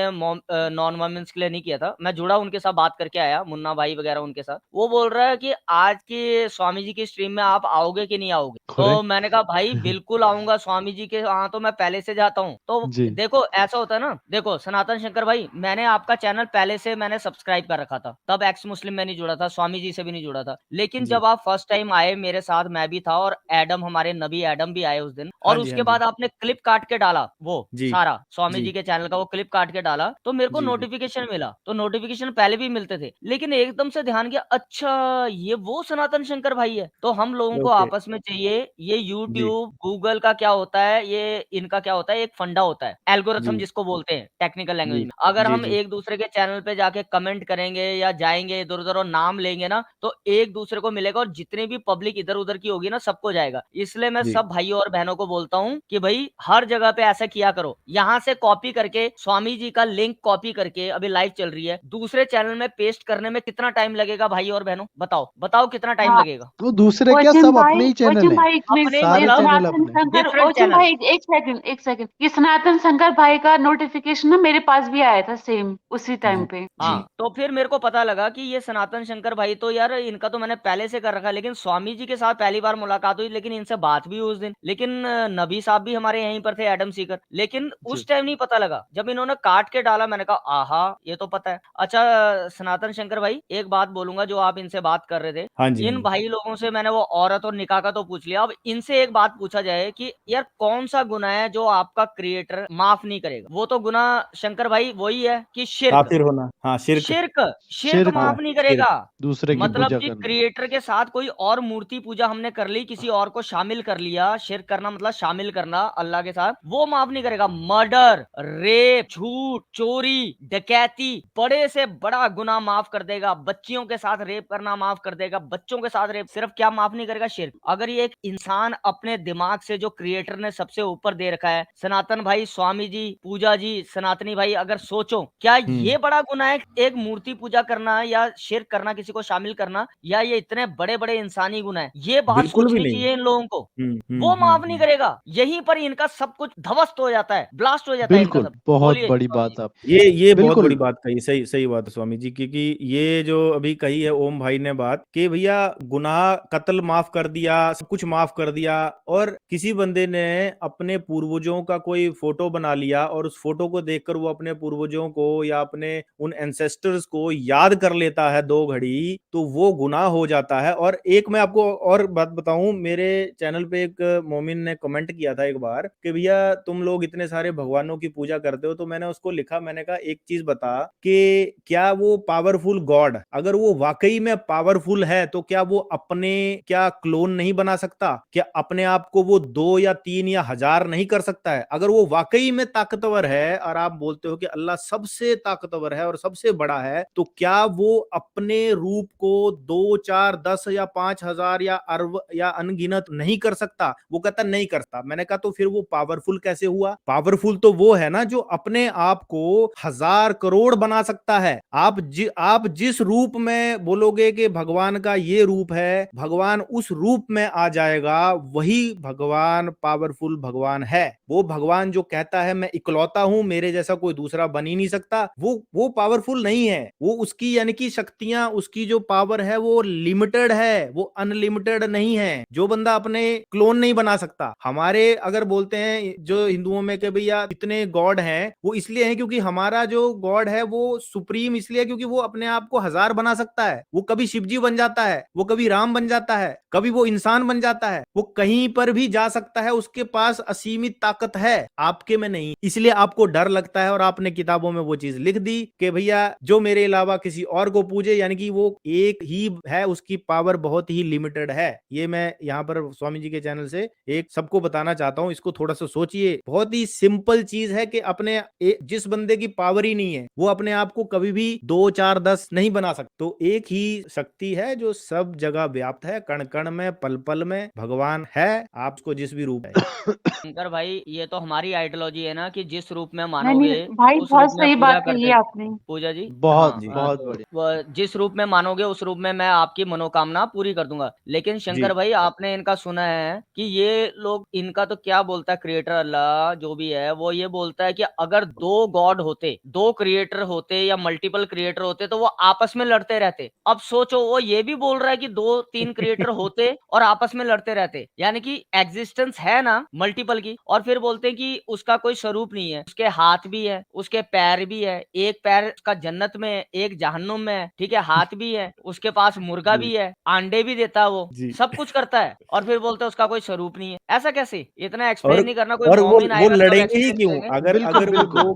नॉन मोमेंट्स के लिए नहीं किया था, मैं जुड़ा उनके साथ बात करके आया, मुन्ना भाई वगैरह उनके साथ। वो बोल रहा है कि आज के स्वामी जी की स्ट्रीम में आप आओगे कि नहीं आओगे। तो करेक्ट। मैंने कहा भाई बिल्कुल आऊंगा, स्वामी जी के वहां तो मैं पहले से जाता हूँ। तो जी देखो ऐसा होता है ना, देखो सनातन शंकर भाई, मैंने आपका चैनल पहले से मैंने सब्सक्राइब कर रखा था, तब एक्स मुस्लिम में नहीं जुड़ा था, स्वामी जी से भी नहीं जुड़ा था। लेकिन जी जब आप फर्स्ट टाइम आए मेरे साथ, मैं भी था और एडम, हमारे नबी एडम भी आए उस दिन, हाँ और जी हाँ उसके जी बाद आपने क्लिप काट के डाला, वो जी सारा स्वामी जी जी के चैनल का वो क्लिप काट के डाला, तो मेरे को जी जी। नोटिफिकेशन मिला। तो नोटिफिकेशन पहले भी मिलते थे, लेकिन एकदम से ध्यान गया, अच्छा ये वो सनातन शंकर भाई है। तो हम लोगों को ओके। आपस में चाहिए, ये जी यूट्यूब गूगल का क्या होता है, ये इनका क्या होता है, एक फंडा होता है, एल्गोरिथम जी जिसको बोलते हैं टेक्निकल जी लैंग्वेज में। अगर जी हम जी एक दूसरे के चैनल पे जाके कमेंट करेंगे या जाएंगे इधर उधर और नाम लेंगे ना, तो एक दूसरे को मिलेगा, और जितने भी पब्लिक इधर उधर की होगी ना, सबको जाएगा। इसलिए मैं जी सब भाइयों और बहनों को बोलता हूँ कि भाई हर जगह पे ऐसा किया करो, यहाँ से कॉपी करके स्वामी जी का लिंक कॉपी करके, अभी लाइव चल रही है, दूसरे चैनल में पेस्ट करने में कितना टाइम लगेगा भाई और बहनों, बताओ बताओ कितना टाइम हाँ, लगेगा। वो दूसरे क्या, सब अपने ही चैनल ओजिम हैं, भाई इसमें अपने सारे ये मतलब चैनल सनातन अपने। शंकर, डिफरेंट ओजिम चैनल। भाई एक सेकंड, ये सनातन शंकर भाई का नोटिफिकेशन ना मेरे पास भी आया था सेम उसी टाइम जी पे। जी हाँ, तो फिर मेरे को पता लगा कि ये सनातन शंकर भाई तो यार इनका तो मैंने पहले से कर रखा है, लेकिन स्वामी जी के साथ पहली बार मुलाकात हुई, लेकिन इनसे बात भी हुई उस दिन। लेकिन नबी साहब भी हमारे यहीं पर थे, एडम सीकर, लेकिन जी। उस टाइम नहीं पता लगा। जब इन्होंने काट के डाला मैंने कहा आहा ये तो पता है। अच्छा सनातन शंकर भाई, एक बात बोलूंगा, जो आप इनसे बात कर रहे थे, हाँ जी हाँ इन जी। भाई लोगों से मैंने वो औरत और निकाह का तो पूछ लिया, अब इनसे एक बात पूछा जाए कि यार कौन सा गुनाह है जो आपका क्रिएटर माफ नहीं करेगा। वो तो गुनाह शंकर भाई वही है कि शिर्क। काफिर होना, हाँ शिर्क। शिर्क शिर्क शिर्क, हाँ माफ नहीं शिर्क। करेगा। दूसरे की मतलब पूजा कि करना। क्रिएटर के साथ कोई और मूर्ति पूजा हमने कर ली, किसी और को शामिल कर लिया, शिर्क करना मतलब शामिल करना अल्लाह के साथ, वो माफ नहीं करेगा। मर्डर, रेप, झूठ, चोरी, डकैती, बड़े से बड़ा गुनाह माफ कर देगा। बच्चियों के साथ रेप करना माफ कर देगा, बच्चों के साथ रेप, सिर्फ क्या माफ नहीं करेगा, शिर्क। अगर ये एक इंसान अपने दिमाग से, जो क्रिएटर ने सबसे ऊपर दे रखा है, सनातन भाई, स्वामी जी, पूजा पूजा जी, सनातनी भाई, अगर सोचो क्या ये बड़ा गुनाह है एक मूर्ति पूजा करना या शिर्क करना, किसी को शामिल करना, या ये इतने बड़े बड़े इंसानी गुनाह है? ये बात बिल्कुल भी सोचनी नहीं। चाहिए इन लोगों को। हम्म, वो माफ नहीं करेगा, यहीं पर इनका सब कुछ ध्वस्त हो जाता है, ब्लास्ट हो जाता है इनका बिल्कुल, सब। बहुत बोलिए बड़ी स्वामी बात जी। आप ये बहुत बड़ी बिल्कुल। बात कही, सही सही बात है स्वामी जी, क्योंकि ये जो अभी कही है ओम भाई ने बात कि भैया गुनाह, कत्ल माफ कर दिया, सब कुछ माफ कर दिया, और किसी बंदे ने अपने पूर्वजों का कोई फोटो बना लिया और उस फोटो को देखकर वो अपने पूर्वजों को या अपने उन एंसेस्टर्स को याद कर लेता है 2 घड़ी, तो वो गुनाह हो जाता है। और एक मैं आपको और बात बताऊं, मेरे चैनल पे एक मोमिन ने कमेंट किया था एक बार कि भैया तुम लोग इतने सारे भगवानों की पूजा करते हो, तो मैंने उसको लिखा, मैंने कहा एक चीज बता कि क्या वो पावरफुल गॉड, अगर वो वाकई में पावरफुल है तो क्या वो अपने क्या क्लोन नहीं बना सकता? क्या अपने आप को वो 2 या 3 या 1000 नहीं कर सकता है? अगर वो वाकई में ताकतवर है और आप बोलते हो कि अल्लाह सबसे ताकतवर है और सबसे बड़ा है, तो क्या वो अपने रूप को 2, 4, 10 या 5000 या अरब या अनगिनत नहीं कर सकता? वो कहता नहीं करता। मैंने कहा तो फिर वो पावरफुल कैसे हुआ? पावरफुल तो वो है ना जो अपने आप को 1000 करोड़ बना सकता है। आप जिस रूप में बोलोगे कि भगवान का ये रूप है, भगवान उस रूप में आ जाएगा, वही भगवान पावरफुल भगवान है। वो भगवान जो कहता है मैं इकलौता हूं, मेरे जैसा कोई दूसरा बन ही नहीं सकता, वो पावरफुल नहीं है। वो उसकी यानी कि शक्तियां, उसकी जो पावर है वो लिमिटेड है, वो अनलिमिटेड नहीं है। जो बंदा अपने क्लोन नहीं बना सकता। हमारे अगर बोलते हैं जो हिंदुओं में कि भैया इतने गॉड हैं, वो इसलिए है क्योंकि हमारा जो गॉड है वो सुप्रीम इसलिए है क्योंकि वो अपने आप को 1000 बना सकता है। वो कभी शिवजी बन जाता है, वो कभी राम बन जाता है, कभी वो इंसान बन जाता है, वो कहीं पर भी जा सकता है, उसके पास असीमित ताकत है, आपके में नहीं। इसलिए आपको डर लगता है और आपने किताबों में वो चीज लिख दी कि भैया जो मेरे अलावा किसी और को पूजे, यानी कि वो एक ही है, उसकी पावर बहुत ही लिमिटेड है। ये मैं यहाँ पर स्वामी जी के चैनल से एक सबको बताना चाहता हूँ। इसको थोड़ा सा सोचिए, बहुत ही सिंपल चीज है कि अपने जिस बंदे की पावर ही नहीं है वो अपने आप को कभी भी 2, 4, 10 नहीं बना सकता। तो एक ही शक्ति है जो सब जगह व्याप्त है, कण कण में, पल पल में भगवान है, आपको जिस भी रूप है। शंकर भाई, ये तो हमारी आइडियोलॉजी है ना कि जिस रूप में नहीं मानोगे नहीं भाई, उस बहुत रूप में सही पूजा बात कही करते है हैं। आपने। पूजा जी, बहुत हाँ, बहुत तो बढ़िया। जिस रूप में मानोगे उस रूप में मैं आपकी मनोकामना पूरी कर दूंगा। लेकिन जी शंकर भाई, आपने इनका सुना है कि ये लोग, इनका तो क्या बोलता है क्रिएटर अल्लाह जो भी है, वो ये बोलता है कि अगर 2 गॉड होते, 2 क्रिएटर होते या मल्टीपल क्रिएटर होते तो वो आपस में लड़ते रहते। अब सोचो, वो ये भी बोल रहा है कि 2-3 क्रिएटर होते और आपस में लड़ते रहते, यानी कि एग्जिस्टेंस है ना मल्टीपल की। और फिर बोलते हैं कि उसका कोई स्वरूप नहीं है, उसके हाथ भी है, उसके पैर भी है, एक पैर उसका जन्नत में है, एक जहन्नुम में है, ठीक है, हाथ भी है, उसके पास मुर्गा भी है, अंडे भी देता है, वो जी। सब कुछ करता है, और फिर बोलते हैं उसका कोई स्वरूप नहीं है। ऐसा कैसे? इतना और एक्सप्लेन नहीं करना, कोई और मोमिन वो आएगा तब लड़ेंगे ही एक्सप्लेन क्यों? करेंगे। अगर बिल्कुल अगर वो बिल्कुल। 2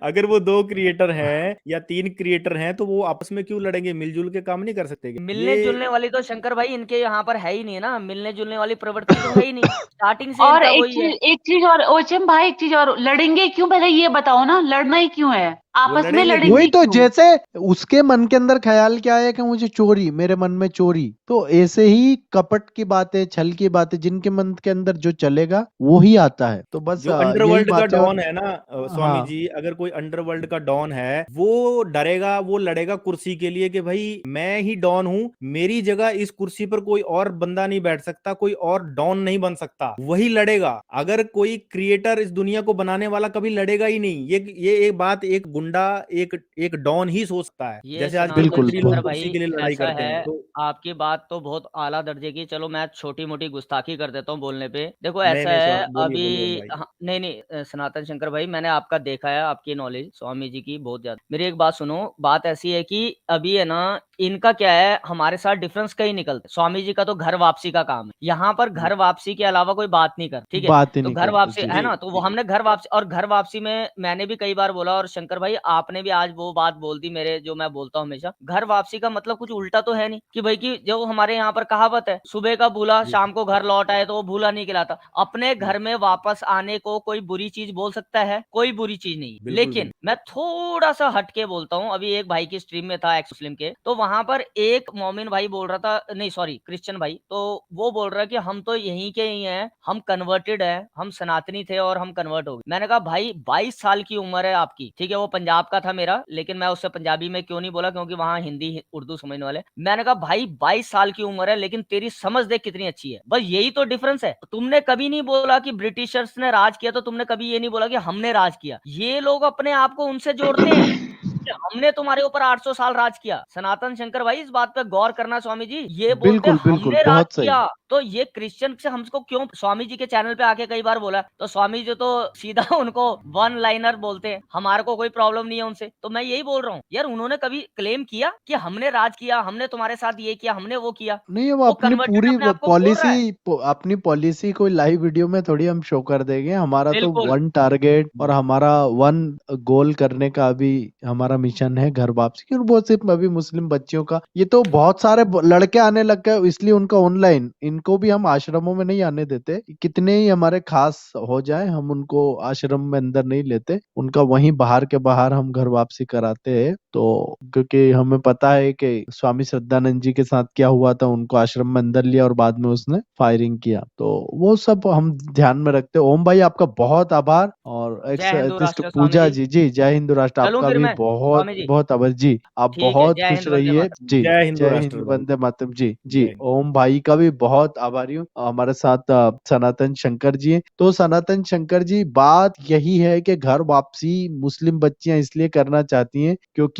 अगर वो 2 क्रिएटर हैं या 3 क्रिएटर हैं तो वो आपस में क्यों लड़ेंगे? मिलजुल के काम नहीं कर सकते क्या? मिलने ये जुलने वाली तो शंकर भाई इनके यहाँ पर है ही नहीं ना, मिलने जुलने वाली प्रवृत्ति तो है ही नहीं, स्टार्टिंग से और इनका वही है। एक चीज और ओचम भाई, एक चीज और, लड़ेंगे क्यों पहले ये बताओ ना, लड़ना ही क्यों है? वो आपस में लड़ेंगे लड़ेंगे क्यों? वही तो, क्यों? जैसे उसके मन के अंदर ख्याल क्या है कि मुझे चोरी, मेरे मन में चोरी, तो ऐसे ही कपट की बातें, छल की बातें, जिनके मन के अंदर जो चलेगा वो ही आता है। तो बस जो यही अंडरवर्ल्ड का बात है। और डॉन है ना स्वामी हाँ, जी, अगर कोई अंडरवर्ल्ड का डॉन है, वो डरेगा, वो लड़ेगा कुर्सी के लिए कि भाई मैं ही डॉन हूं, मेरी जगह इस कुर्सी पर कोई और बंदा नहीं बैठ सकता, कोई और डॉन नहीं बन सकता, वही लड़ेगा। अगर कोई क्रिएटर इस दुनिया को बनाने वाला कभी लड़ेगा ही नहीं। ये एक बात एक गुंडा, एक डॉन ही सोच सकता है। ये जैसे आज सनातन बिल्कुल मंत्री लोग शंकर बिल्कुल। कुर्सी भाई, के लिए लड़ाई ऐसा करते हैं, है, तो आपकी बात तो बहुत आला दर्जे की। चलो मैं छोटी मोटी गुस्ताखी कर देता हूँ बोलने पे। देखो नहीं ऐसा नहीं है, बोलिए अभी बोलिए ओम भाई। नहीं नहीं, सनातन शंकर भाई, मैंने आपका देखा है, आपकी नॉलेज स्वामी जी की बहुत ज्यादा। मेरी एक बात सुनो, बात ऐसी है कि अभी है ना, इनका क्या है, हमारे साथ डिफरेंस कहीं निकलते। स्वामी जी का तो घर वापसी का काम है, यहाँ पर घर वापसी के अलावा कोई बात नहीं कर, ठीक है। बात ही तो नहीं घर करते। वापसी जी है ना, तो वो हमने घर वापसी, और घर वापसी में मैंने भी कई बार बोला, और शंकर भाई भाई आपने भी आज वो बात बोल दी मेरे, जो मैं बोलता हूँ हमेशा, घर वापसी का मतलब कुछ उल्टा तो है नहीं कि भाई कि जो हमारे यहाँ पर कहावत है, सुबह का भूला शाम को घर लौट आए तो वो भूला नहीं कहलाता। अपने घर में वापस आने को कोई बुरी चीज बोल सकता है? कोई बुरी चीज नहीं। बिल्कुल, लेकिन मैं थोड़ा सा हट के बोलता हूँ, अभी एक भाई की स्ट्रीम में था एक्स मुस्लिम के, तो वहां पर एक मोमिन भाई बोल रहा था, नहीं सॉरी क्रिश्चियन भाई, तो वो बोल रहा है कि हम तो यहीं के ही हैं, हम कन्वर्टेड हैं, हम सनातनी थे और हम कन्वर्ट हो गए। मैंने कहा भाई 22 साल की उम्र है आपकी, ठीक है, वो पंजाब का था मेरा, लेकिन मैं उससे पंजाबी में क्यों नहीं बोला, क्योंकि वहां हिंदी उर्दू समझने वाले। मैंने कहा भाई 22 साल की उम्र है, लेकिन तेरी समझ देख कितनी अच्छी है। बस यही तो डिफरेंस है। तुमने कभी नहीं बोला कि ब्रिटिशर्स ने राज किया, तो तुमने कभी ये नहीं बोला कि हमने राज किया। ये लोग अपने आप को उनसे जोड़ते हैं कि हमने तुम्हारे ऊपर 800 साल राज किया। सनातन शंकर भाई इस बात पे गौर करना स्वामी जी, ये बोलते बिल्कुल बिल्कुल, हमने राज बहुत सही। किया, तो ये क्रिश्चियन से हमको क्यों, स्वामी जी के चैनल पे आके कई बार बोला, तो स्वामी जी तो सीधा उनको वन लाइनर बोलते हैं, हमारे को कोई प्रॉब्लम नहीं है उनसे। तो मैं यही बोल रहा हूँ यार, उन्होंने कभी क्लेम किया कि हमने राज किया, हमने तुम्हारे साथ ये किया, हमने वो किया? नहीं, वो वो अपनी कन्वर्टेड पूरी अपने आप को बोल रहा है। अपनी पॉलिसी कोई लाइव वीडियो में थोड़ी हम शो कर देंगे। हमारा तो बिल्कुल। वन टारगेट और हमारा वन गोल करने का अभी हमारा मिशन है घर वापसी की, और वो सिर्फ अभी मुस्लिम बच्चियों का। ये तो बहुत सारे लड़के आने लग गए, इसलिए उनका ऑनलाइन, इनको भी हम आश्रमों में नहीं आने देते। कितने ही हमारे खास हो जाए, हम उनको आश्रम में अंदर नहीं लेते, उनका वहीं बाहर के बाहर हम घर वापसी कराते हैं। तो क्योंकि हमें पता है कि स्वामी श्रद्धानंद जी के साथ क्या हुआ था, उनको आश्रम में अंदर लिया और बाद में उसने फायरिंग किया, तो वो सब हम ध्यान में रखते हैं। ओम भाई आपका बहुत आभार, और जय हिंदू आर्टिस्ट राष्ट्र स्वामी पूजा जी। जी, जी जय हिंदू राष्ट्र, चलूं आपका फिर भी मैं बहुत स्वामी जी? बहुत आभार जी। आप ठीक है, बहुत जय खुश हिंद वंदे रहिए मातरम। जी। जय हिंदू जय राष्ट्र हिंद भाई। वंदे मातरम जी। जी, जय हिंद। ओम भाई का भी बहुत आभारी हूँ। हमारे साथ सनातन शंकर जी हैं। तो सनातन शंकर जी, बात यही है कि घर वापसी मुस्लिम बच्चियां इसलिए करना चाहती हैं क्योंकि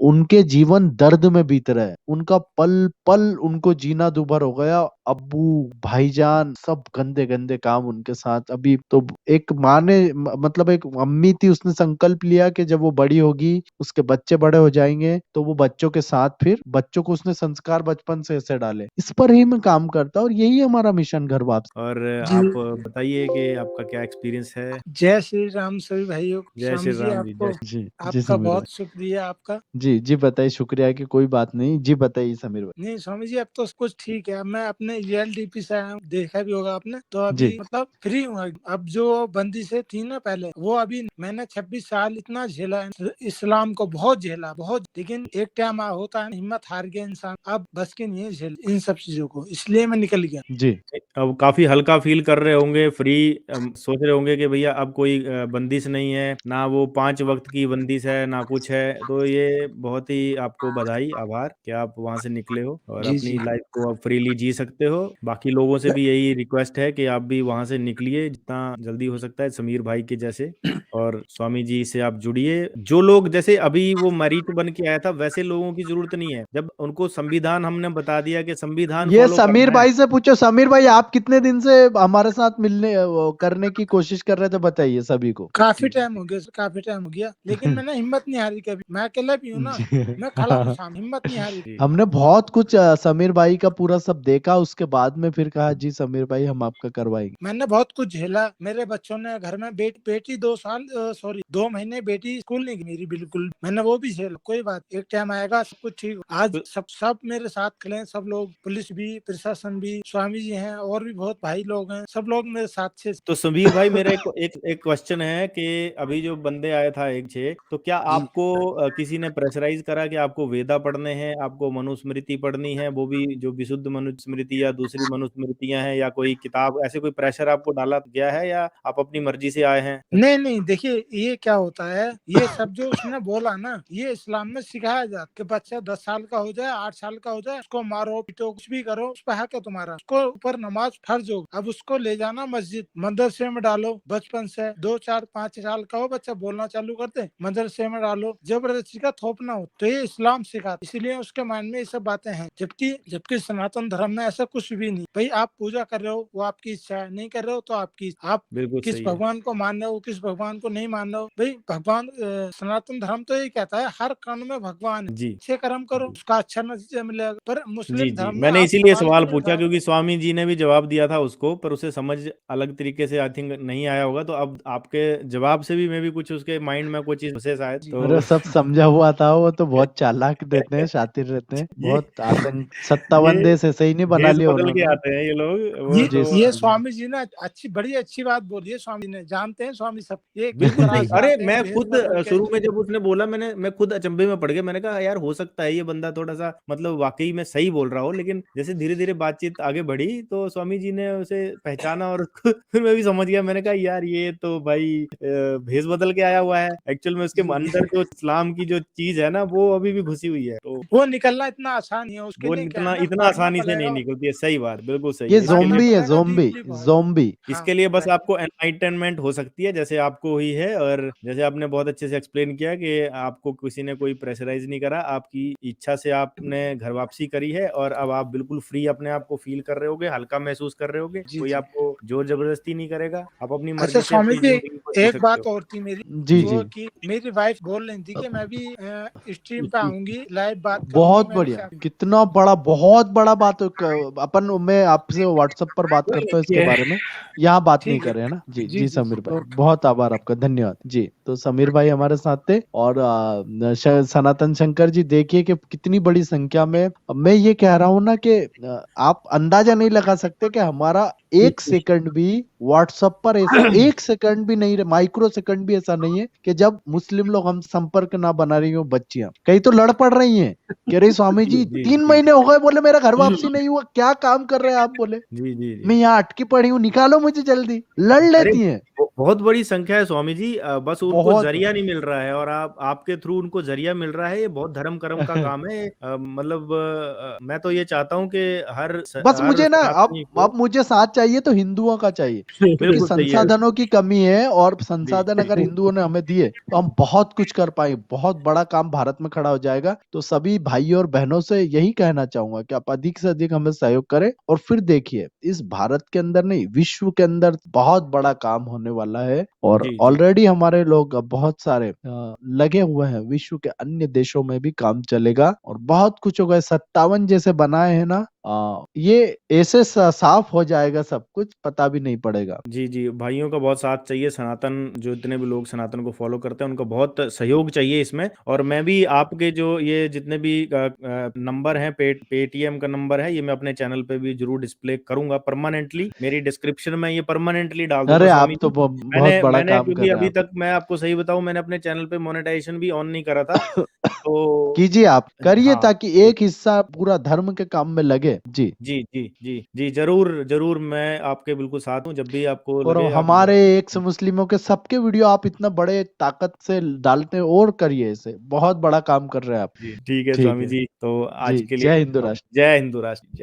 उनके जीवन दर्द में बीत रहा है, उनका पल पल उनको जीना दूभर हो गया। अब्बू भाईजान सब गंदे गंदे काम उनके साथ। अभी तो एक माँ ने मतलब एक अम्मी थी, उसने संकल्प लिया कि जब वो बड़ी होगी, उसके बच्चे बड़े हो जाएंगे, तो वो बच्चों के साथ फिर बच्चों को उसने संस्कार बचपन से ऐसे डाले। इस पर ही मैं काम करता हूँ, और यही हमारा मिशन घर वापसी। और जी। आप बताइए कि आपका क्या एक्सपीरियंस है? जय श्री राम सभी भाइयों। जय स्वामी श्री जी राम जी, आपको, जय जी, जी आपका समीर बहुत भाई। शुक्रिया आपका। जी बताइए, शुक्रिया की कोई बात नहीं। जी बताइए समीर भाई। नहीं स्वामी जी, अब तो कुछ ठीक है। अब मैं अपने यूएलडीपी से आया हूँ, देखा भी होगा आपने, तो जी। अभी मतलब फ्री हूँ। अब जो बंदी से थी ना पहले, वो अभी मैंने 26 साल इतना झेला है, इस्लाम को बहुत झेला बहुत, लेकिन एक टाइम होता है हिम्मत हार गया इंसान, अब बस के नहीं है झेल इन सब चीजों को, इसलिए मैं निकल गया। जी अब काफी हल्का फील कर रहे होंगे, फ्री सोच रहे होंगे कि भैया अब कोई बंदिश नहीं है, ना वो 5 वक्त की बंदिश है, ना कुछ है। तो ये बहुत ही आपको बधाई, आभार कि आप वहां से निकले हो और जी अपनी जी। लाइफ को अब फ्रीली जी सकते हो। बाकी लोगों से भी यही रिक्वेस्ट है कि आप भी वहां से निकलिए जितना जल्दी हो सकता है, समीर भाई के जैसे, और स्वामी जी से आप जुड़िए। जो लोग जैसे अभी वो मरीट बन के आया था, वैसे लोगों की जरूरत नहीं है। जब उनको संविधान हमने बता दिया कि संविधान ये फॉलो समीर करना है। भाई से पूछो। समीर भाई, आप कितने दिन से हमारे साथ मिलने वो करने की कोशिश कर रहे थे, बताइए सभी को। काफी टाइम हो गया सर, काफी टाइम हो गया, लेकिन मैंने हिम्मत नहीं हारी कभी। मैं अकेला भी हूँ ना, मैं खड़ा हूँ सामने, हिम्मत नहीं हारी। जी। हमने बहुत कुछ समीर भाई का पूरा सब देखा, उसके बाद में फिर कहा जी समीर भाई हम आपका करवाएंगे। मैंने बहुत कुछ झेला। मेरे बच्चों ने घर में बेटी 2 महीने बेटी स्कूल नहीं गई मेरी, बिल्कुल मैंने वो भी झेला। कोई बात, एक टाइम आएगा सब कुछ ठीक। आज सब मेरे साथ खड़े हैं, सब लोग, पुलिस भी, प्रशासन भी, स्वामी जी हैं, और भी बहुत भाई लोग हैं, सब लोग मेरे साथ से। तो समीर भाई, मेरा एक क्वेश्चन है कि अभी जो बंदे आए था 1-6, तो क्या आपको किसी ने प्रेशराइज करा कि आपको वेदा पढ़ने हैं, आपको मनुस्मृति पढ़नी है, वो भी जो विशुद्ध मनुस्मृति या दूसरी मनुस्मृतियां हैं, या कोई किताब, ऐसे कोई प्रेशर आपको डाला गया है या आप अपनी मर्जी से आए हैं? नहीं देखिए, ये क्या होता है, ये सब जो उसने बोला ना, ये इस्लाम में सिखाया जाता कि बच्चा 10 साल का हो जाए, 8 साल का हो जाए, उसको मारो पीटो कुछ भी करो, उस पर हक है तुम्हारा, उसको ऊपर नमाज फर्ज हो। अब उसको ले जाना मस्जिद मदरसे में डालो, बचपन से 2, 4, 5 साल का हो बच्चा, बोलना चालू कर दे, मदरसे में डालो, जबरदस्ती का थोपना हो, तो ये इस्लाम सिखाता, इसलिए उसके माइंड में ये सब बातें हैं। जबकि सनातन धर्म में ऐसा कुछ भी नहीं। भाई आप पूजा कर रहे हो, वो आपकी इच्छा है, नहीं कर रहे हो तो आपकी, आप बिल्कुल किस सही है। भगवान को मान रहे हो, किस भगवान को नहीं मान रहे हो। भाई भगवान, सनातन धर्म तो ये कहता है हर कर्म में भगवान है, जी अच्छे कर्म करो, उसका अच्छा नतीजा मिलेगा। पर जी मुस्लिम जी, धर्म में मैंने आप इसीलिए सवाल सवाल क्यों पूछा उठा? क्योंकि स्वामी जी ने भी जवाब जवाब दिया था उसको, पर उसे समझ अलग तरीके से आई थिंक नहीं आया होगा, तो अब आपके जवाब से भी मैं भी कुछ उसके माइंड में कुछ चीज घुसे शायद, अरे तो सब समझा हुआ था, वो तो बहुत चालाक रहते हैं, शातिर रहते हैं, ये बहुत आतंक 57 ये देश ऐसे ही नहीं बना भेष लिए बदल के उन्होंने। आते हैं ये लोग, वो ये जी तो ये जी। स्वामी जी ने बड़ी अच्छी बात बोली है। स्वामी ने जानते हैं स्वामी सब ये किस बिल्कुल तरह सही। से अरे आते हैं मैं भेष खुद बदल के। शुरू में जब उसने बोला, मैं खुद अचंभे में पड़ गया। मैंने कहा यार हो सकता है ये बंदा थोड़ा सा मतलब वाकई में सही बोल रहा हो, लेकिन जैसे धीरे धीरे बातचीत आगे बढ़ी तो स्वामी जी ने उसे पहचाना और उसको फिर मैं भी समझ गया। मैंने कहा यार ये तो भाई भेष बदल के आया हुआ है, एक्चुअल में उसके अंदर जो इस्लाम की जो चीज है ना वो अभी भी घुसी हुई है, तो वो निकलना इतना आसान नहीं है, उसके वो लिए क्या इतना है ना, इतना काटना आसानी से नहीं पड़ेगा। निकलती है। सही बात, बिल्कुल सही ये है। इसके लिए ज़ोंबी है, पड़ेगा, ज़ोंबी, डीपली बहुत। ज़ोंबी। हाँ इसके लिए बस आपको एनलाइटनमेंट हो सकती है जैसे आपको हुई है, और जैसे आपने बहुत अच्छे से एक्सप्लेन किया कि आपको किसी ने कोई प्रेशराइज नहीं करा, आपकी इच्छा से आपने घर वापसी करी है और अब आप बिल्कुल फ्री अपने आप को फील कर रहे होगे, हल्का महसूस कर रहे होगे, जी कोई जी। आपको जोर जबरदस्ती नहीं करेगा, आप अपनी अच्छा मर्जी से स्वामी अपनी जी, जिंदगी को जी एक सकते बात हो। और थी मेरी, जी जो जी। कि मेरी वाइफ बोल रही थी कि मैं भी स्ट्रीम पे आऊंगी, लाइव बात करूंगी बहुत मैं बढ़िया, उनसे। कितना बड़ा, बहुत बड़ा बात है। अपन मैं आपसे व्हाट्सएप पर बात करता हूँ इसके ये बारे में, यहाँ बात नहीं ठीक कर है। रहे हैं ना। जी जी जी जी समीर जी भाई, ओके। बहुत आभार आपका, धन्यवाद जी। तो समीर भाई हमारे साथ थे, और सनातन शंकर जी देखिए कि कितनी बड़ी संख्या में। अब मैं ये कह रहा हूँ ना कि आप अंदाजा नहीं लगा सकते कि हमारा एक सेकंड भी व्हाट्सएप पर ऐसा, एक सेकंड भी नहीं, माइक्रो सेकंड भी ऐसा नहीं है कि जब मुस्लिम लोग हम संपर्क ना बना रही हो। बच्चियां कई तो लड़ पड़ रही हैं, कह रही स्वामी जी जी 3 जी महीने हो गए, बोले मेरा घर वापसी नहीं हुआ, क्या काम कर रहे हैं आप, बोले जी जी जी। मैं यहाँ अटकी पड़ी हूँ, निकालो मुझे जल्दी, लड़ अरे लेती हैं। बहुत बड़ी संख्या है स्वामी जी, बस उनको बहुत जरिया नहीं मिल रहा है, और आपके थ्रू उनको जरिया मिल रहा है। ये बहुत धर्म कर्म का काम है। मतलब मैं तो ये चाहता हूँ कि बस हर मुझे ना, सनातनी को अब मुझे साथ चाहिए तो हिंदुओं का चाहिए, क्योंकि बिल्कुल सही है। संसाधनों की कमी है, और जी संसाधन अगर हिंदुओं ने हमें दिए तो हम बहुत कुछ कर पाएंगे, बहुत बड़ा काम भारत में खड़ा हो जाएगा। तो सभी भाइयों और बहनों से यही कहना चाहूंगा कि आप अधिक से अधिक हमें सहयोग करें, और फिर देखिए इस भारत के अंदर नहीं, विश्व के अंदर बहुत बड़ा काम होने वाला है। और जी जी ऑलरेडी हमारे लोग बहुत सारे लगे हुए हैं, विश्व के अन्य देशों में भी काम चलेगा, और बहुत कुछ होगा। 57 जैसे बनाए हैं ना, ये ऐसे साफ हो जाएगा, सब कुछ पता भी नहीं पड़ेगा। जी जी, भाइयों का बहुत साथ चाहिए। सनातन जो इतने भी लोग सनातन को फॉलो करते हैं उनका बहुत सहयोग चाहिए इसमें। और मैं भी आपके जो ये जितने भी नंबर हैं, पेटीएम का नंबर है, ये मैं अपने चैनल पे भी जरूर डिस्प्ले करूंगा परमानेंटली। मेरी डिस्क्रिप्शन में ये परमानेंटली डाल दूंगा अरे स्वामी आप तो जी। बहुत बड़ा मैंने काम कर क्योंकि रहे हैं अभी आप। तक मैं आपको सही बताऊं, मैंने अपने चैनल पे मोनेटाइजेशन भी ऑन नहीं करा था, तो कीजिए, आप करिए, हाँ ताकि एक हिस्सा पूरा धर्म के काम में लगे। जी। जी जी जी जी, जरूर जरूर, मैं आपके बिल्कुल साथ हूँ, जब भी आपको और लगे आप हमारे एक्स मुस्लिमों के सबके वीडियो आप इतना बड़े ताकत से डालते हैं, और करिए इसे, बहुत बड़ा काम कर रहे हैं आप। जी ठीक है ठीक स्वामी है जी, तो आज जी, के लिए जय हिंदू राष्ट्र। जय हिंदू राष्ट्र, जय